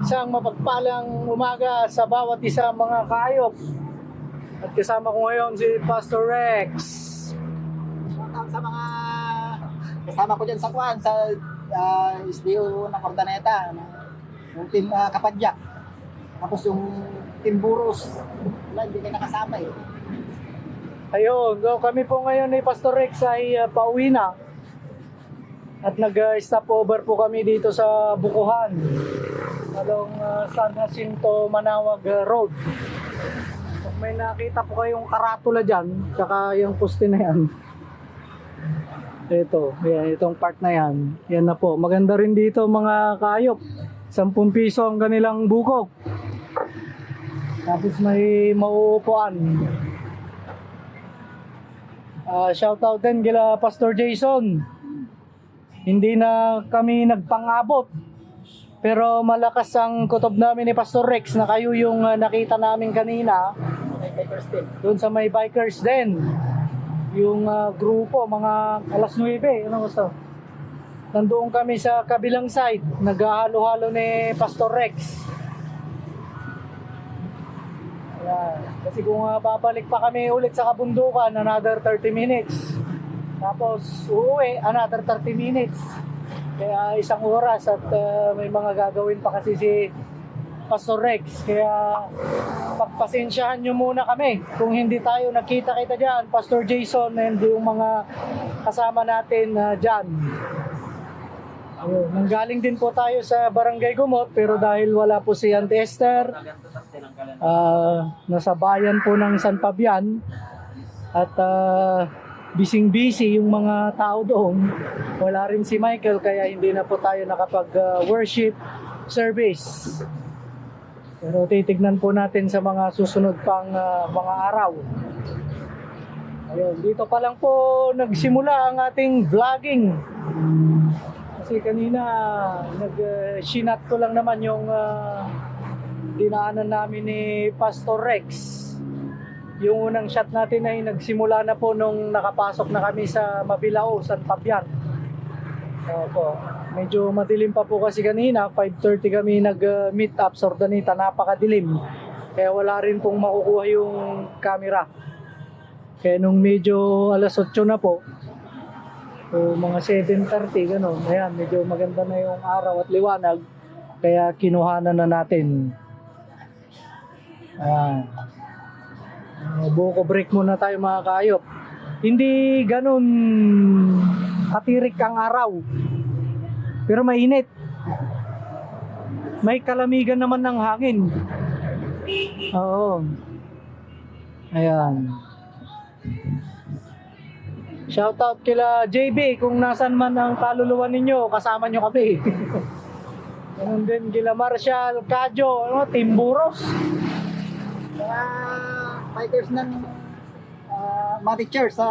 Isang mapagpalang umaga sa bawat isa mga kaayop. At kasama ko ngayon si Pastor Rex. Sa mga kasama ko dyan sa Kwan, sa SDO ng Ordaneta, yung team Kapadyak. Tapos yung team Buros, wala, hindi kayo nakasama eh. Ayun, so kami po ngayon ni Pastor Rex ay pauwi na. At nag-stop over po kami dito sa Bukuhan, along San Jacinto Manawag Road. Kung may nakita po kayong karatula dyan, tsaka yung poste na yan. Ito, yan, itong part na yan. Yan na po. Maganda rin dito mga kaayop. 10 piso ang kanilang buko. Tapos may mauupuan. Shoutout din kila Pastor Jason. Hindi na kami nagpangabot. Pero malakas ang kutob namin ni Pastor Rex na kayo yung nakita namin kanina. Doon sa may bikers din. Yung grupo, mga alas 9. Ano gusto? Nandoon kami sa kabilang side. Naghahalo-halo ni Pastor Rex. Ayan. Kasi kung babalik pa kami ulit sa kabundukan, another 30 minutes. Tapos uuwi, another 30 minutes. Kaya 1 oras at may mga gagawin pa kasi si Pastor Rex. Kaya pagpasensyahan nyo muna kami kung hindi tayo nakita-kita dyan, Pastor Jason and yung mga kasama natin dyan. Ayun, nanggaling din po tayo sa Barangay Gumot, pero dahil wala po si Auntie Esther, nasa bayan po ng San Fabian at busy yung mga tao doon. Wala rin si Michael kaya hindi na po tayo nakapag-worship service. Pero titignan po natin sa mga susunod pang mga araw. Ayun, dito pa lang po nagsimula ang ating vlogging. Kasi kanina nag-shinat ko lang naman yung dinaanan namin ni Pastor Rex. Yung unang shot natin ay nagsimula na po nung nakapasok na kami sa Mabilao, San Fabian. Opo. Medyo madilim pa po kasi kanina, 5:30 kami nag-meet up sa Ordaneta, napakadilim. Kaya wala rin pong makukuha yung camera. Kaya nung medyo alas 8 na po, o mga 7:30 gano'n, ayan, medyo maganda na yung araw at liwanag. Kaya kinuhanan na natin. Ayan. Buko break muna tayo mga kaayop. Hindi ganun katirik ang araw, pero mainit. May kalamigan naman ng hangin. Oo. Ayan. Shoutout kila JB, kung nasan man ang kaluluwa ninyo, kasama nyo kami. Ganun din kila Marshall, Kadyo, Team Buros. Fighters ng mga teachers sa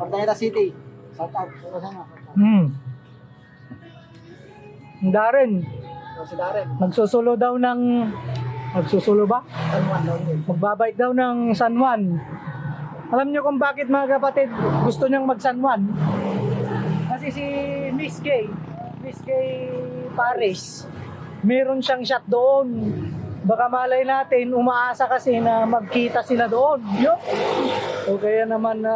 Ordaneta City. Shout out. Darren. Si Darren. Magsusulo daw ng... Magsusulo ba? San Juan daw yun. Magbabike daw ng San Juan. Alam nyo kung bakit mga kapatid gusto niyang mag San Juan? Kasi si Miss Kay Paris, meron siyang shot doon. Baka malay natin, umaasa kasi na magkita sila doon. Yo. O kaya naman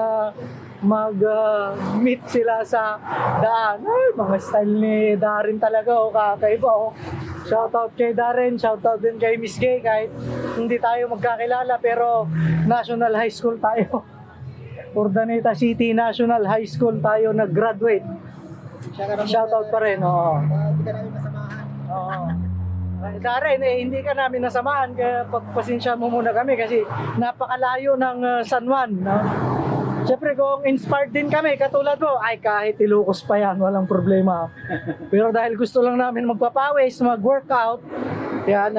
mag-meet sila sa daan. Ay, mga style ni Darren talaga, kakaiba. Shoutout kay Darren, shoutout din kay Miss Gay. Kahit hindi tayo magkakilala, pero National High School tayo. Ordaneta City National High School tayo nag-graduate. Shoutout pa rin. Hindi ka namin masamahan. Oo. Darren, hindi ka namin nasamahan, kaya pagpasensya mo muna kami kasi napakalayo ng San Juan. No? Siyempre kung inspired din kami, katulad mo, ay kahit Ilocos pa yan, walang problema. Pero dahil gusto lang namin magpapawis, mag-workout, yan,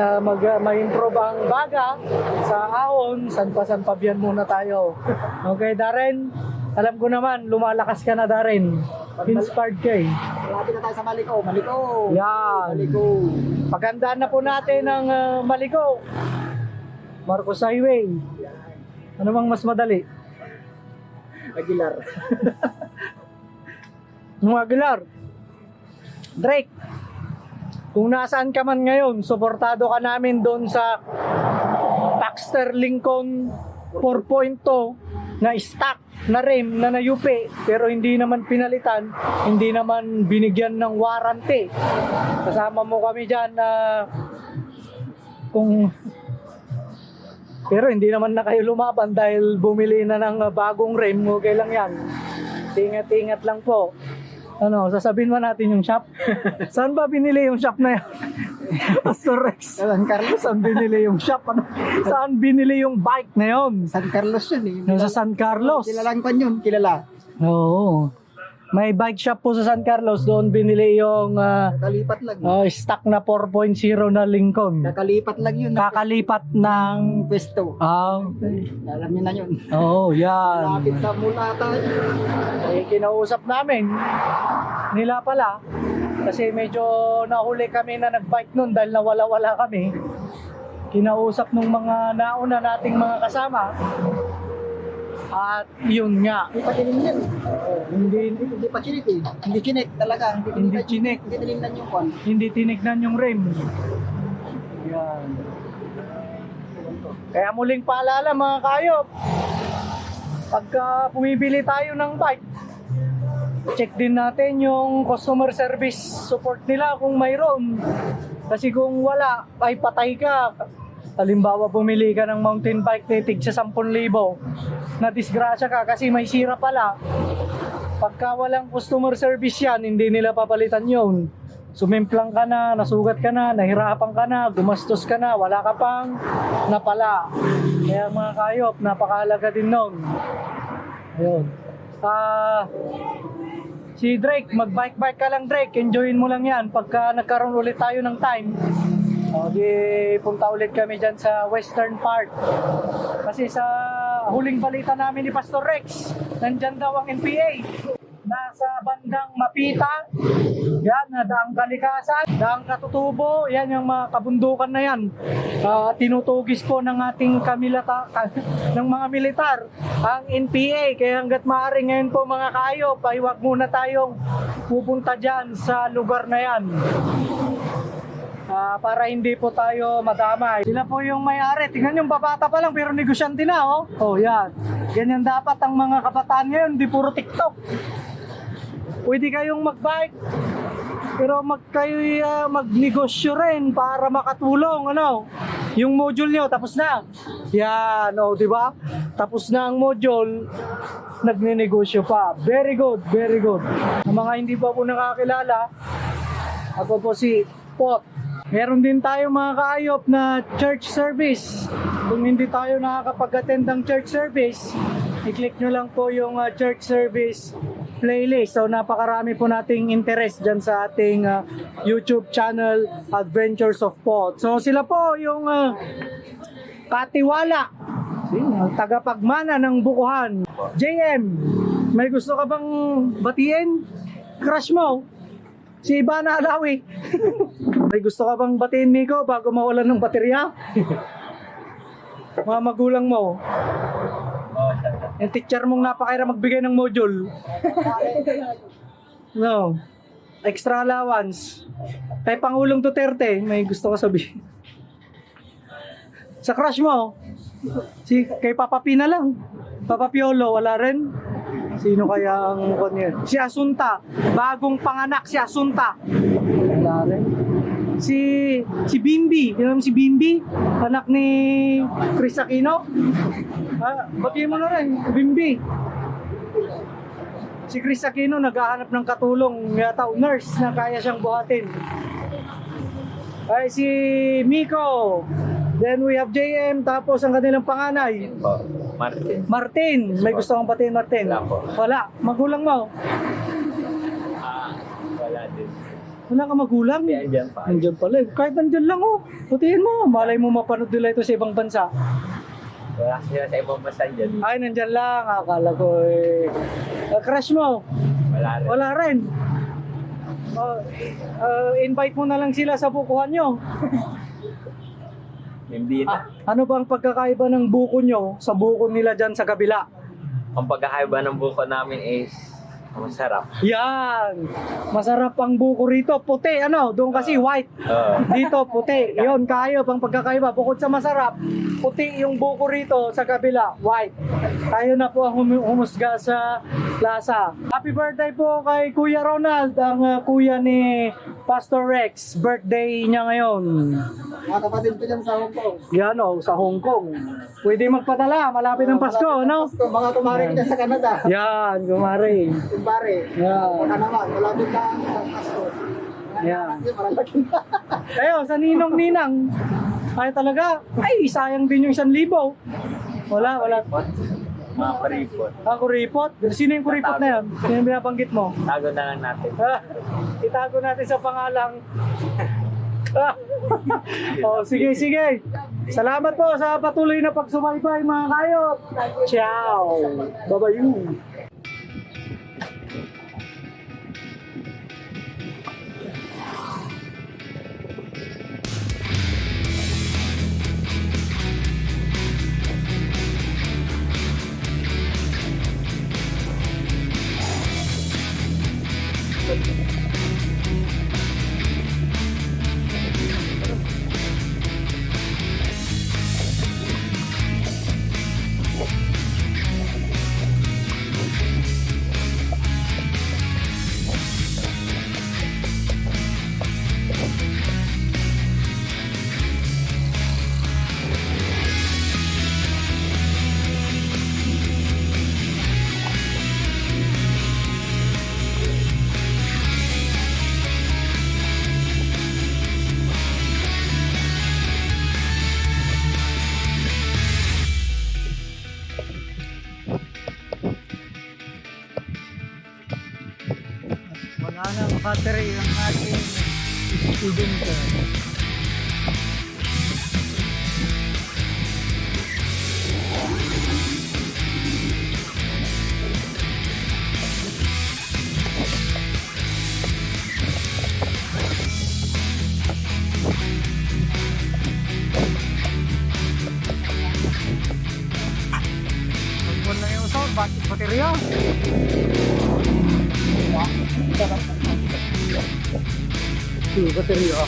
ma-improve ang baga sa Ahon, San Fabian muna tayo. Okay, Darren, alam ko naman, lumalakas ka na, Darren. Inspired ka eh. Malapit na tayo sa Maliko. Yan. Maliko. Pagandaan na po natin ang Maliko. Marcos Highway. Ano bang mas madali? Aguilar. Aguilar. Drake. Kung nasaan ka man ngayon, suportado ka namin doon sa Baxter Lincoln 4.2 na stock na rim na nayupi pero hindi naman pinalitan, hindi naman binigyan ng warranty. Kasama mo kami dyan na pero hindi naman na kayo lumaban dahil bumili na ng bagong rim. Okay lang yan. Ingat-ingat lang po. Ano, sasabihin ba natin yung shop? Saan ba binili yung shop na yan? Pastor Rex. San Carlos. Saan binili yung shop? Ano? Saan binili yung bike na yun? San Carlos yun eh. Sa San Carlos. Kilalang pan yun, kilala. Oo. May bike shop po sa San Carlos. Doon binili yung Kakalipat lang. stock na 4.0 na Lincoln. Kakalipat lang yun. Kakalipat ng... Pwesto. Okay. Alam niyo na yun. Oo, yan. Lapit na mula tayo. Kinausap namin nila pala kasi medyo nahuli kami na nagbike nun dahil nawala-wala kami. Kinausap nung mga nauna nating mga kasama at yun nga. Hindi pa tinignan. Hindi pa chinik eh. Hindi chinik talaga. Hindi chinik. Hindi tinignan yung kwan. Hindi tinignan yung rim. Yan. Kaya muling paalala mga kayop, pagka bumibili tayo ng bike, check din natin yung customer service support nila kung mayroon. Kasi kung wala, ay patay ka. Halimbawa, bumili ka ng mountain bike na tig sa 10,000, na disgrasya ka kasi may sira pala. Pagka walang customer service yan, hindi nila papalitan yun. Sumimplang ka na, nasugat ka na, nahirapan ka na, gumastos ka na, wala ka pang napala. Kaya mga kayop, napakahalaga din nun. Ayun. Si Drake, mag-bike-bike ka lang Drake, enjoyin mo lang yan. Pagka nagkaroon ulit tayo ng time, punta ulit kami dyan sa western part. Kasi sa huling balita namin ni Pastor Rex, nandyan daw ang NPA. Nasa bandang Mapita, yan, daang Kalikasan, daang Katutubo, yan yung mga kabundukan na yan. Tinutugis po ng ating ng mga militar ang NPA. Kaya hanggat maaari ngayon po mga kayop, ay huwag muna tayong pupunta dyan sa lugar na yan. Para hindi po tayo madamay. Sila po yung may-ari. Tingnan yung babata pa lang pero negosyante na, oh. Oh, yan. Ganyan dapat ang mga kabataan ngayon, hindi puro TikTok. Pwede kayong mag-bike, pero magnegosyo rin para makatulong, ano. Yung module nyo, tapos na. Yan, oh, di ba? Tapos na ang module, nagnenegosyo pa. Very good, very good. Ang mga hindi pa po nakakilala, ako po si Pot. Meron din tayo mga kaayop na church service. Kung hindi tayo nakakapag-attend ng church service, i-click nyo lang po yung church service playlist. So napakarami po nating interest dyan sa ating YouTube channel, Adventures of Pot. So sila po yung katiwala, tagapagmana ng bukuhan. JM, may gusto ka bang batiin? Crush mo? Si Ivana Alawi. May gusto ka bang batiin, Miko, bago mawalan ng baterya? Mga magulang mo. Yung teacher mong napakahirap magbigay ng module. No. Extra allowance. Kay Pangulong Duterte, may gusto ka sabihin. Sa crush mo, kay Papa P na lang. Papa Piolo, wala rin. Sino kaya ang kanyan? Si Asunta. Bagong panganak si Asunta. Wala rin. Si Bimbi. Alam si Bimbi? Anak ni Chris Aquino. Batiin mo na rin. Bimbi. Si Chris Aquino naghahanap ng katulong. Yata nurse na kaya siyang buhatin. Ay si Miko. Then we have JM. Tapos ang kanilang panganay. Martin. May gusto kong batiin, Martin? Wala po. Wala. Magulang mo? Wala din. Wala ka magulang? Andyan pa. Andyan pala. Kahit andyan lang, oh. Batiin mo. Malay mo mapanood nila ito sa ibang bansa. Wala sila sa ibang basta dyan. Ay, nandyan lang. Akala ko eh. Crush mo? Wala rin. Wala rin. Invite mo na lang sila sa bukuhan nyo. Hindi na. Ano ba ang pagkakaiba ng buko nyo sa buko nila dyan sa kabila? Ang pagkakaiba ng buko namin is Masarap. Yan. Masarap ang buko rito. Puti, ano? Doon kasi white. Dito, puti. Yun, kayo, pang pagkakaiba. Bukod sa masarap, puti yung buko rito sa kabila, white. Tayo na po ang humusga sa lasa. Happy birthday po kay Kuya Ronald, ang kuya ni Pastor Rex. Birthday niya ngayon. Mga kapatid ko dyan sa Hong Kong. Yan o, sa Hong Kong. Pwede magpadala, malapit ng Pasko, ano? Mga kumari ko dyan sa Canada. Yan, kumari. Kumpare. Yeah. Baka naman, malapit na ang Pasko. Yeah. Maralaki na. Ayo, sa ninong-ninang. Ay talaga, ay sayang din yung 1,000. Wala. Mga paripot. Kuripot? Sino yung kuripot na yan? Sino yung binabanggit mo? Tago na lang natin. Itago natin sa pangalang. Oh, sige. Salamat po sa patuloy na pagsubaybay mga kayot. Ciao. Bye-bye. Wala nang battery ang ating student. Pagpuan lang yung sound, baterya. Baterya.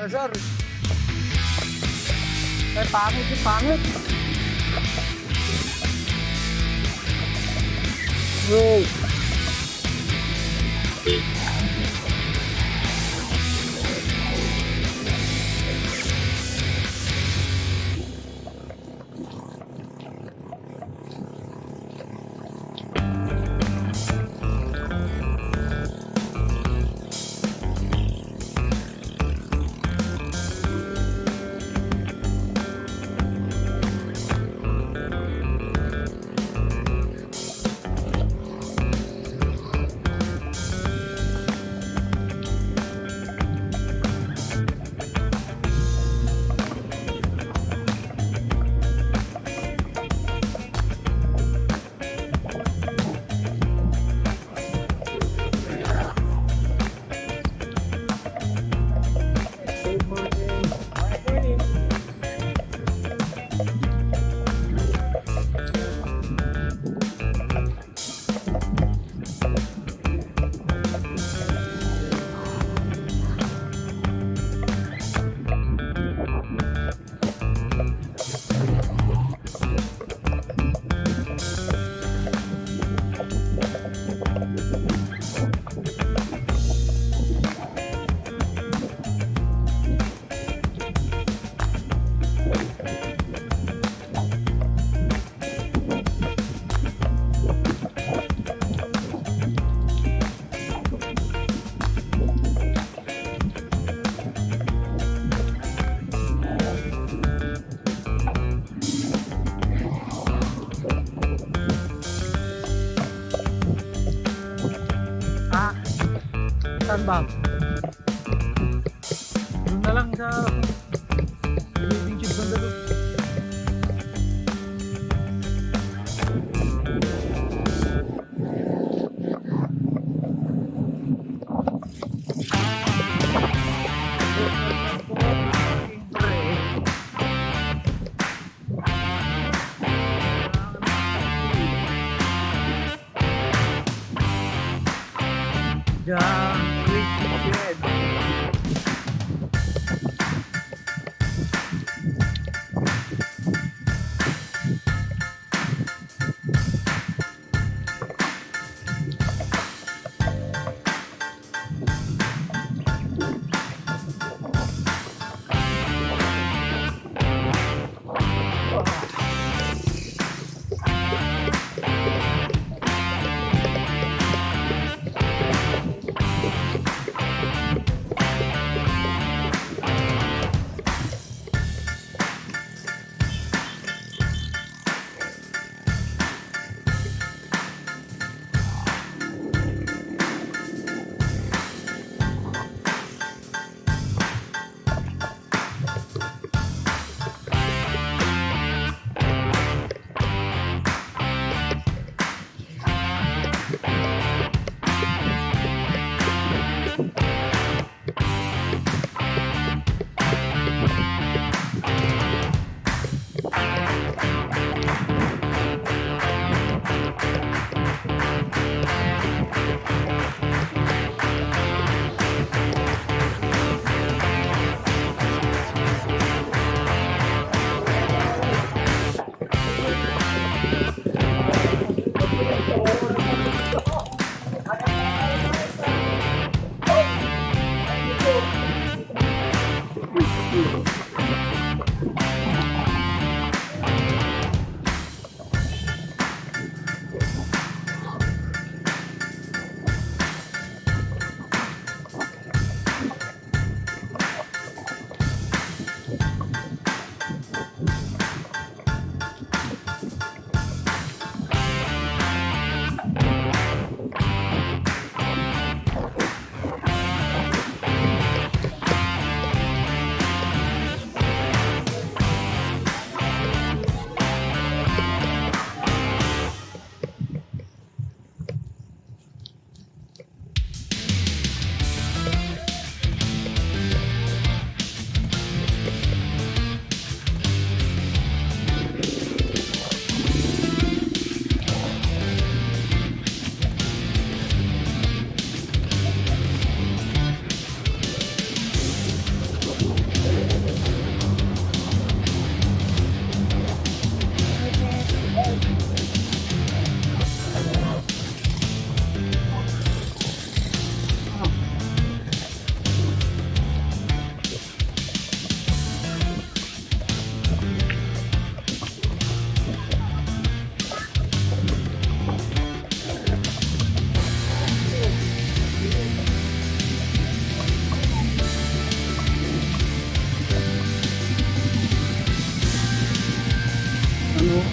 Sir. Ay, pangit. Bro. ma'am. Doon na lang sa building ship banda doon. Diyan, quick shed.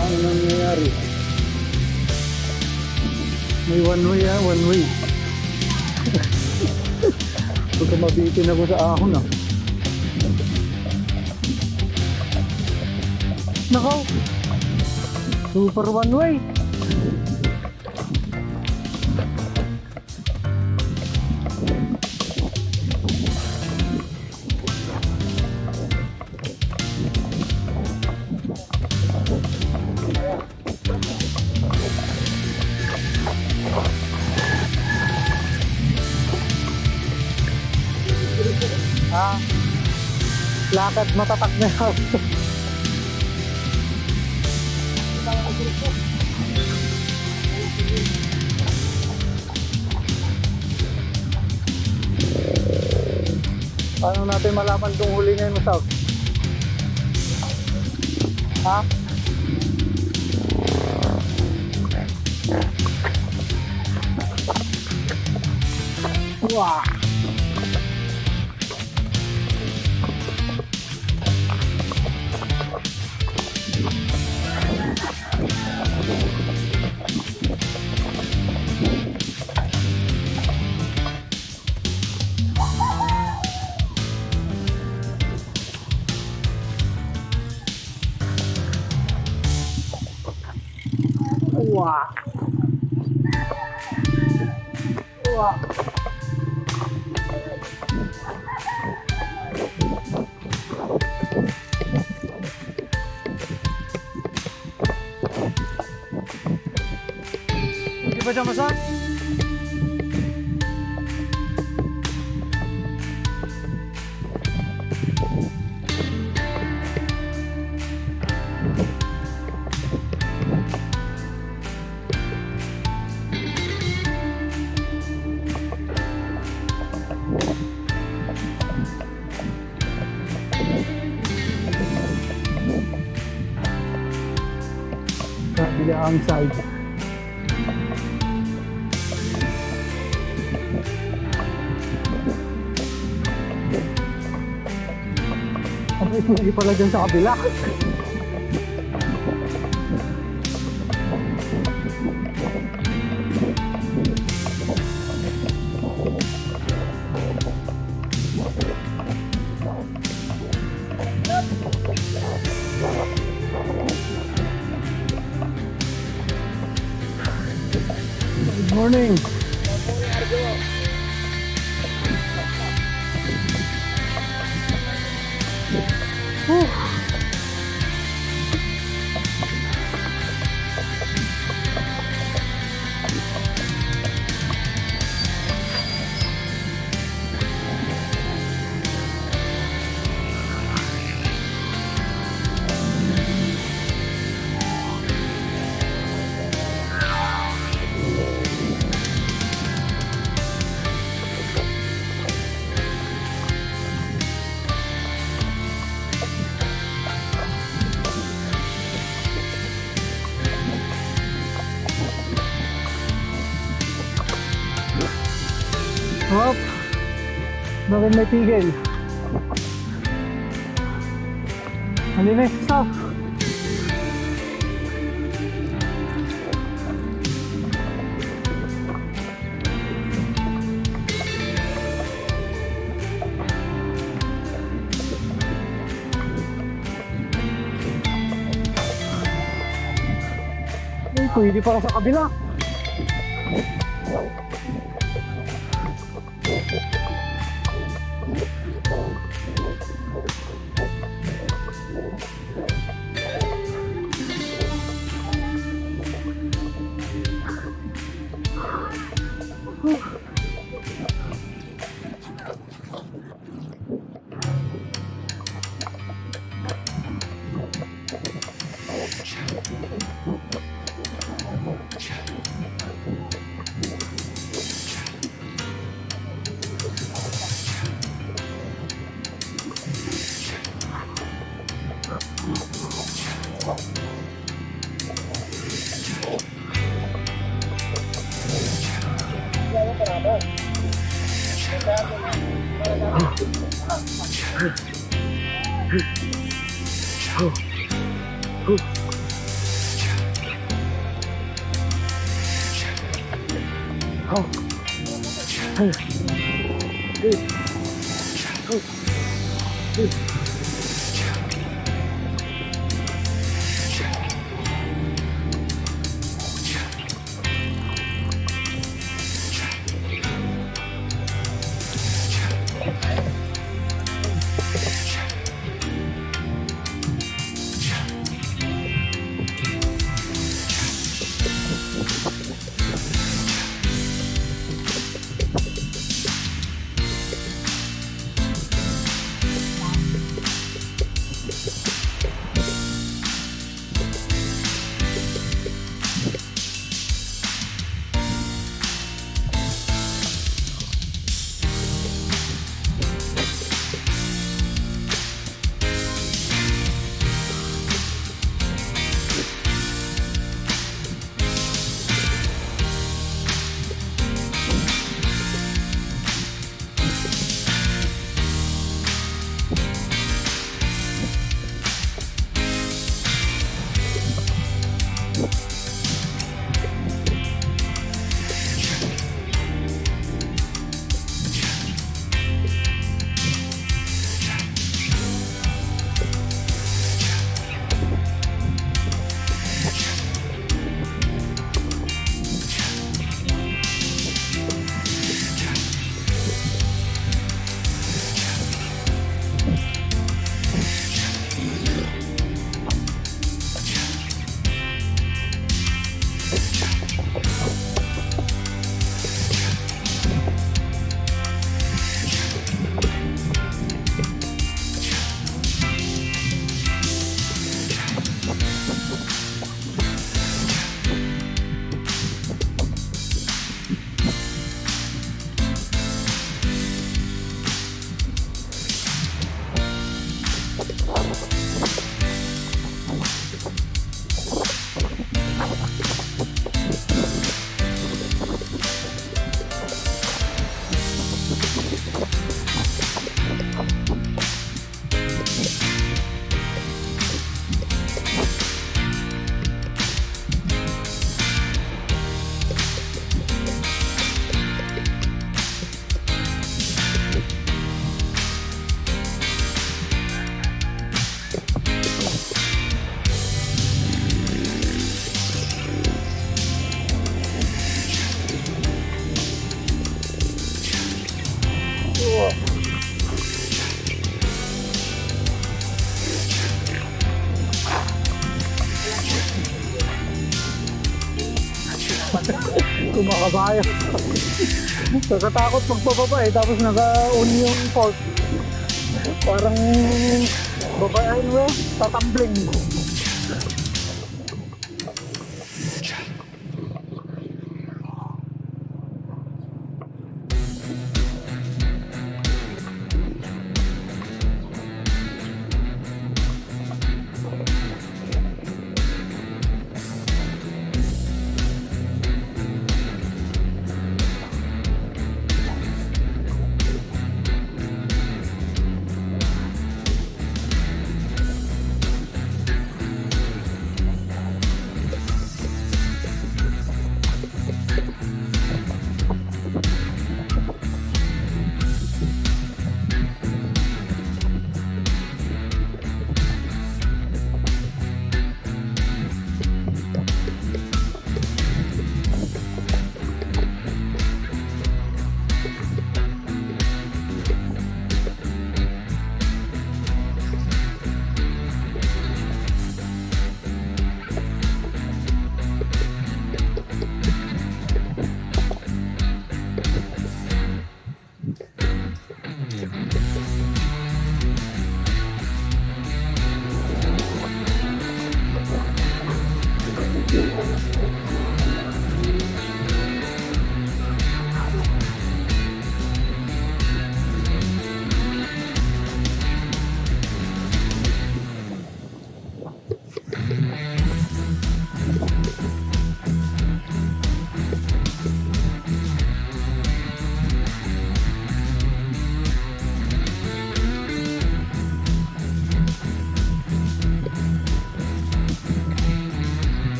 Ang nangyayari, may one way one way. Baka mabitin ako sa ahon Nakaw, super one way. Lakad matatak na yan. Paano natin malaman kung huli na yung masaw? Ha? Wow! Wah. Wah. Hindi ba siya masak? Kabilang side. Ano ito hindi pala dyan sa kabila? Good morning. Whew. Hop. Bakit may tigil? Halina, stop. Ay, pwede para sa kabila. Kumakabayo. Nakatakot magpababa eh, tapos naka-on yung fork. Parang babayain mo, tatambling.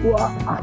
Wow.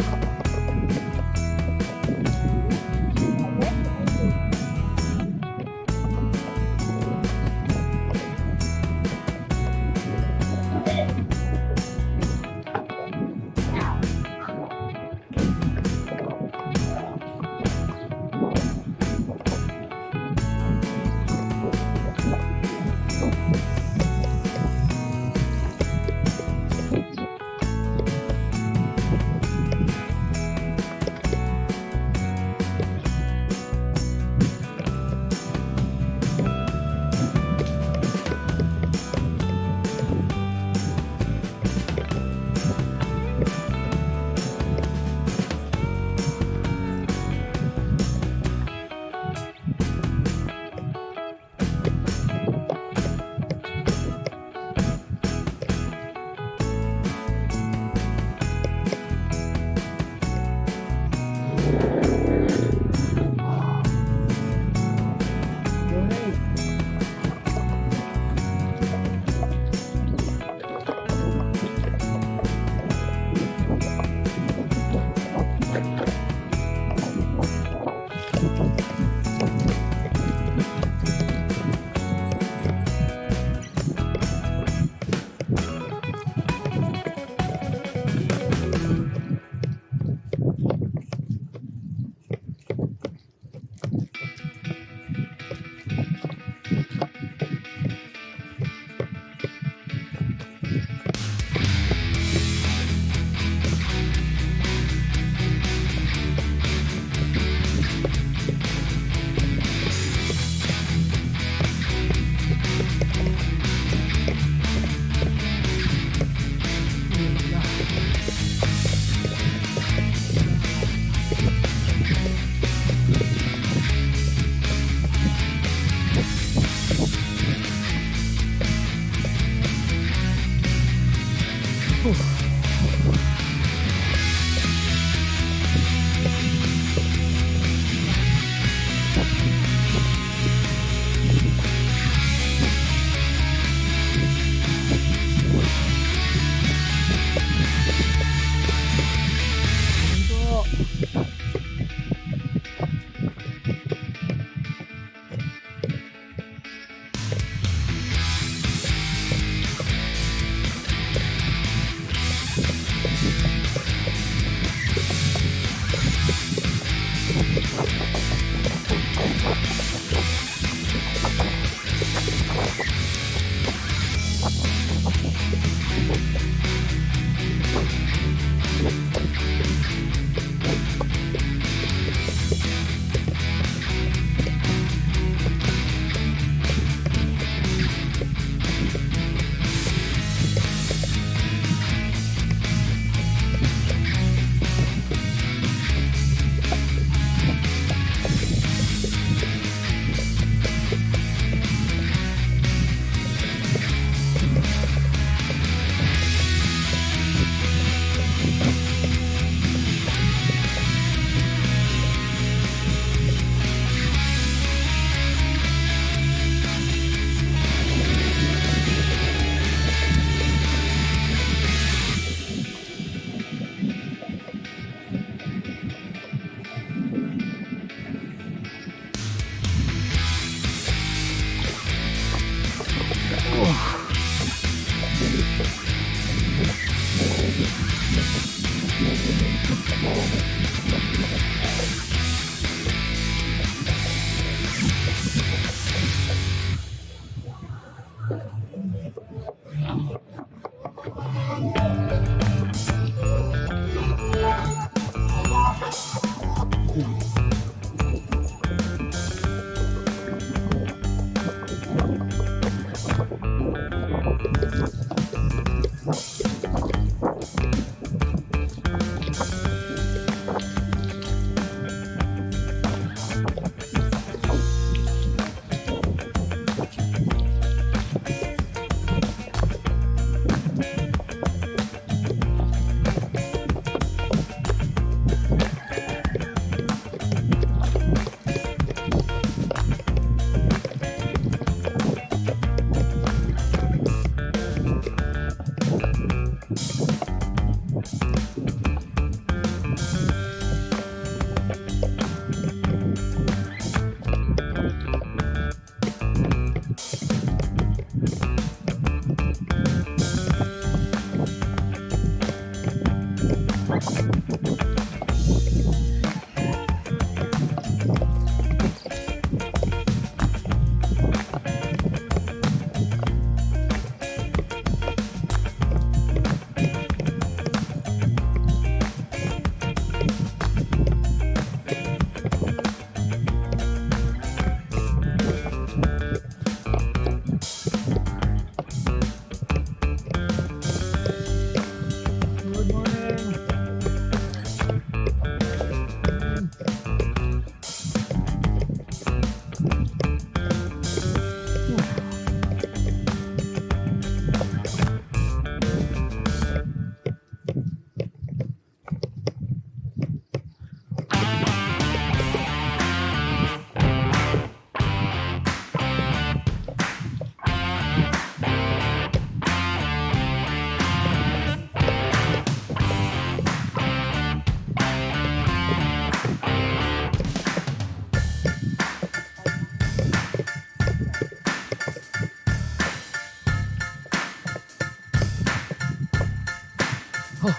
Good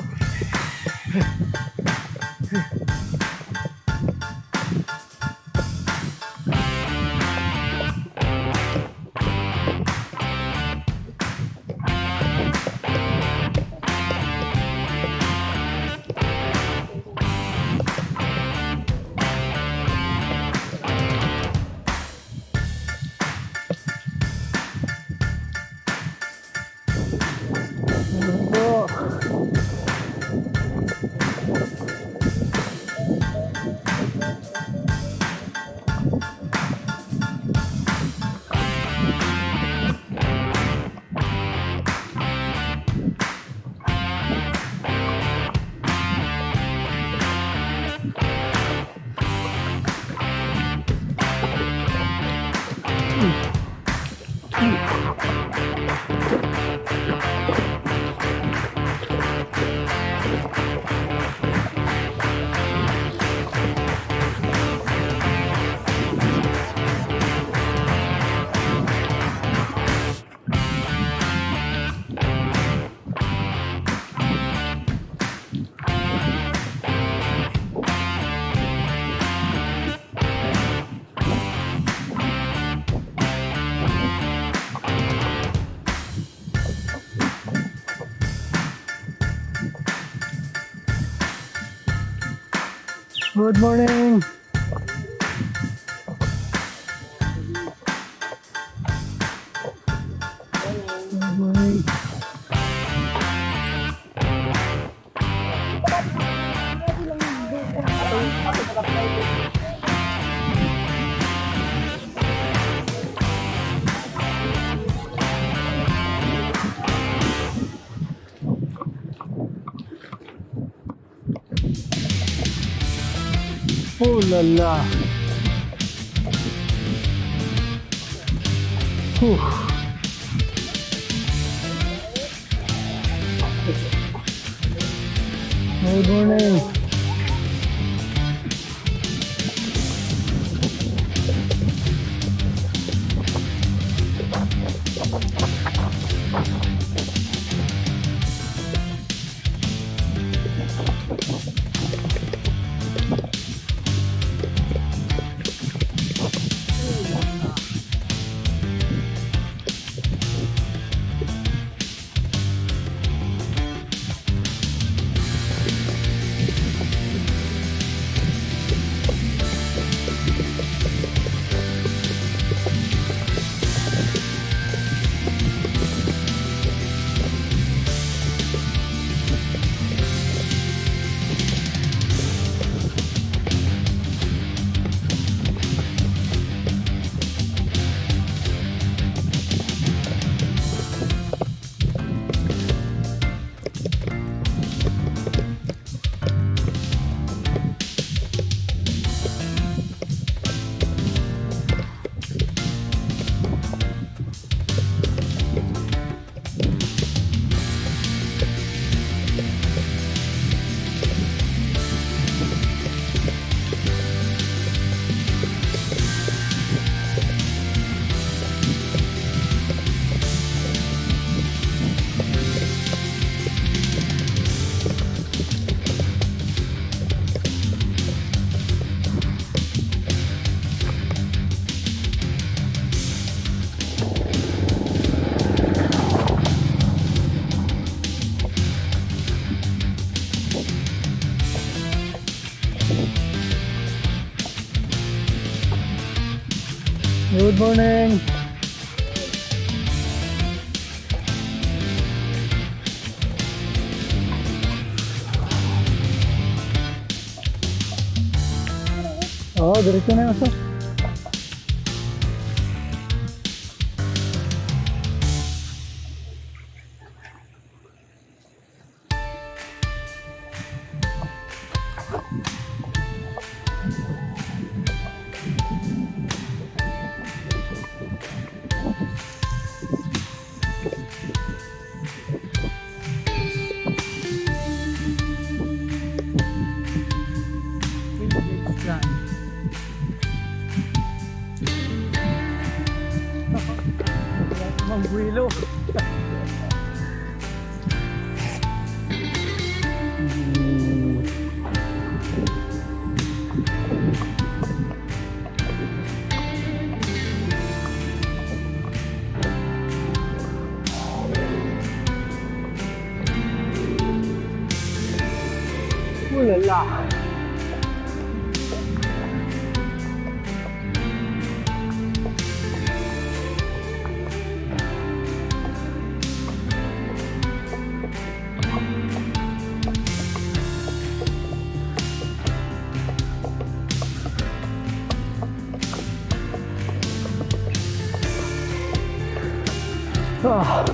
morning. Good morning. Oh la la. Whew. Good morning. Good morning. Oh, diretso na yun, sir. Ulala. Ah.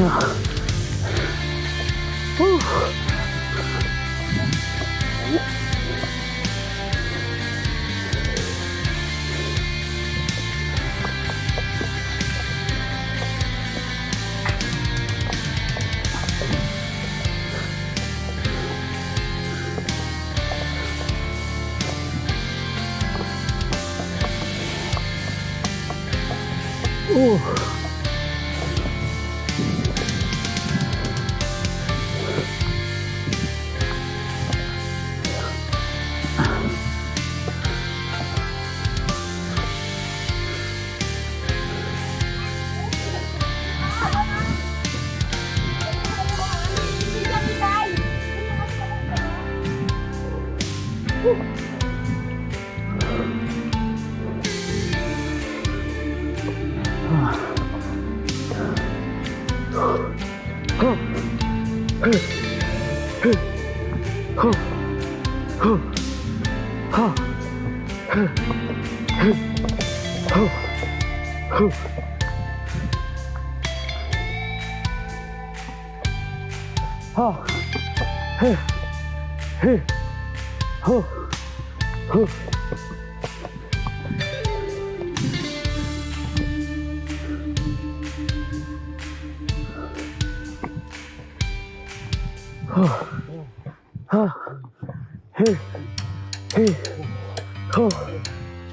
Ah.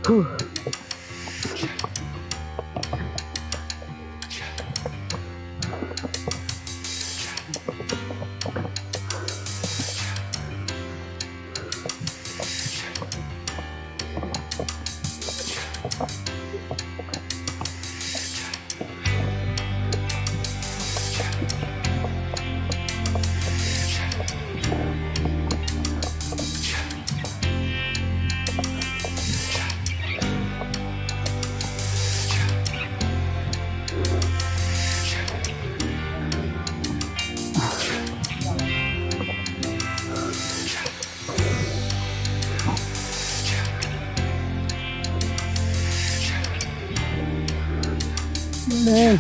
Whew. Man.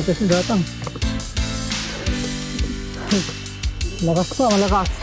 Lakas yung datang. Lakas pa, malakas.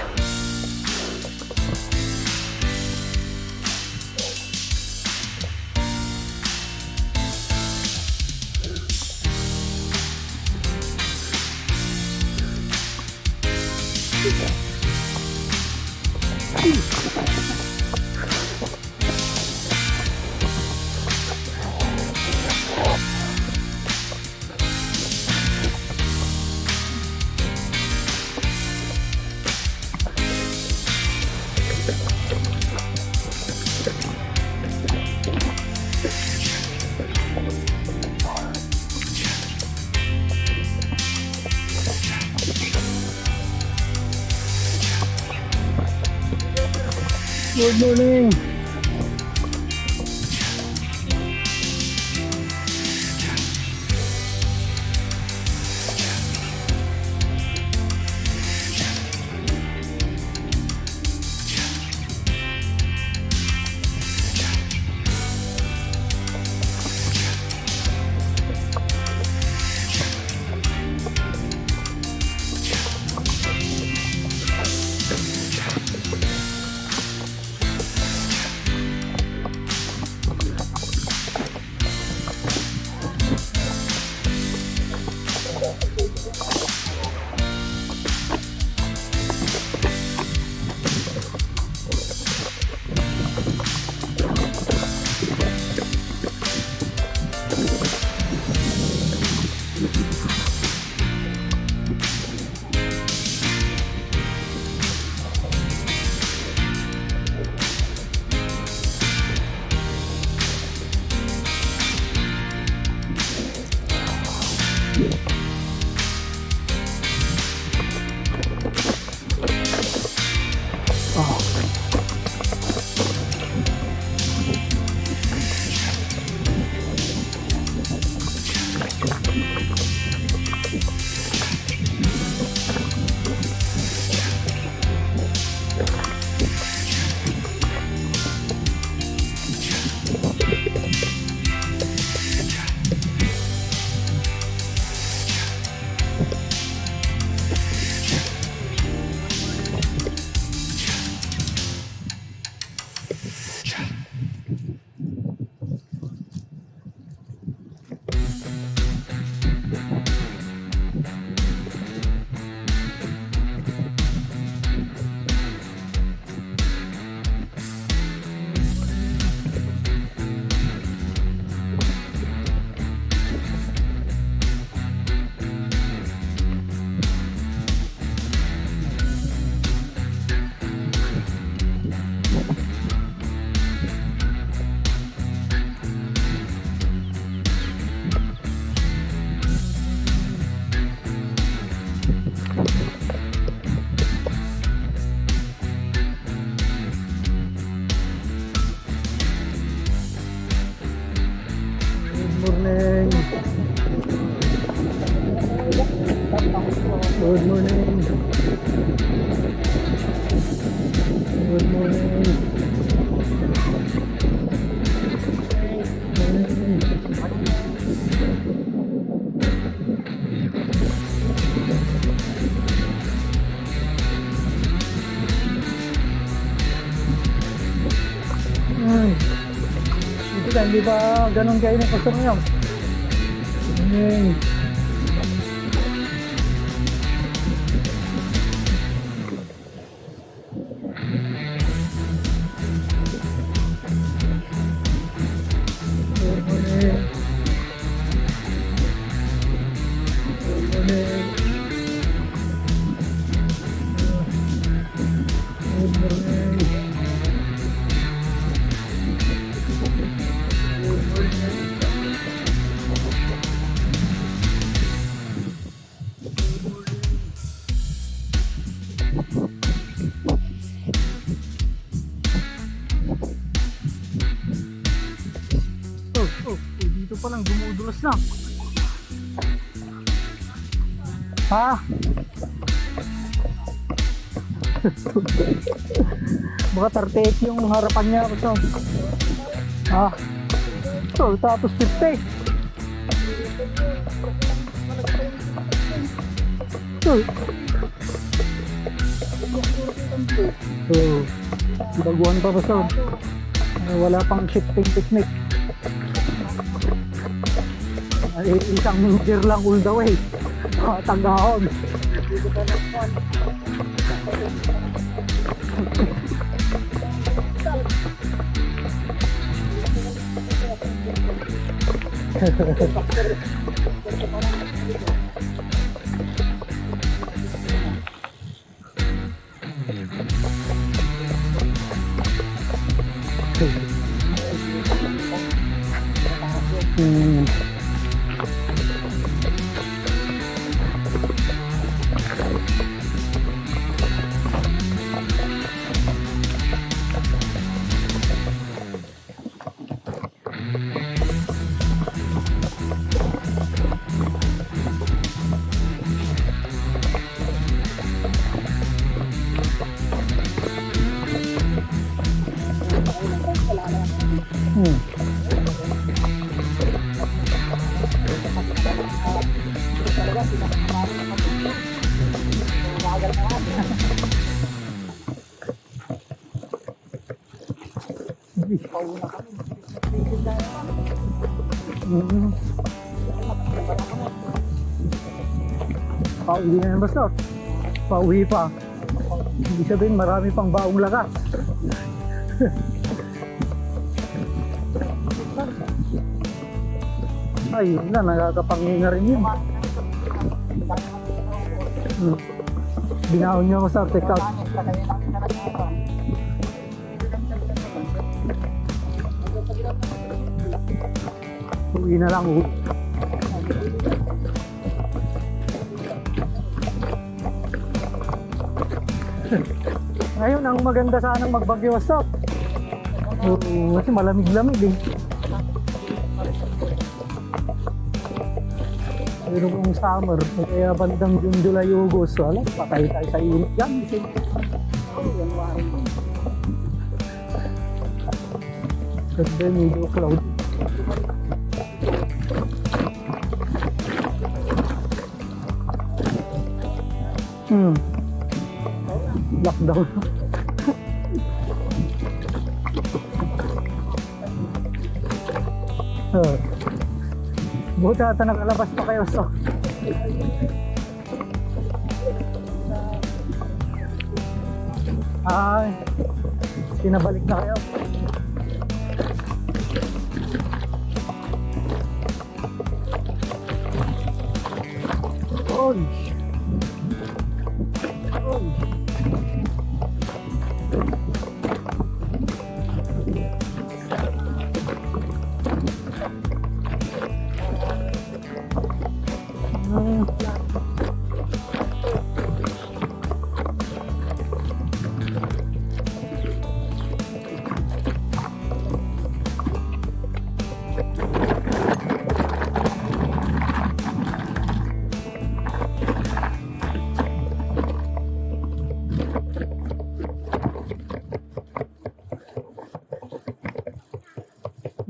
Good morning. morning. Good morning. Good morning. Ito ka, hindi ba ganun kayo ng customer nyo? Morning. Dito pa lang dumudulas na. Ha? Baka 38 yung harapan niya. So. Ha? So, tapos 50. So. Baguhan pa ba so? Wala pang shifting technique. Ay, isang gear lang all the way. Tagahon. Pauwi na yan basta. Pauwi pa. Hindi sabihin marami pang baong lakas. Ay, yun na, nakakapanginga rin yun. Binahon niyo ako sa take out. Uwi na lang. Ngayon, ang maganda sanang magbagyo stop. Kasi malamig-lamig eh. Pero kung summer, kaya bandang June, July, August, wala, patay tayo sa init yan. But then medyo cloudy. Lockdown. Buti ata nakalabas pa kayo so. Ay, pinabalik na kayo. Oy.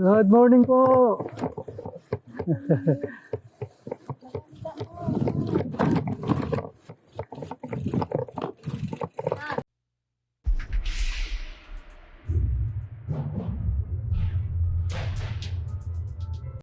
Good morning po.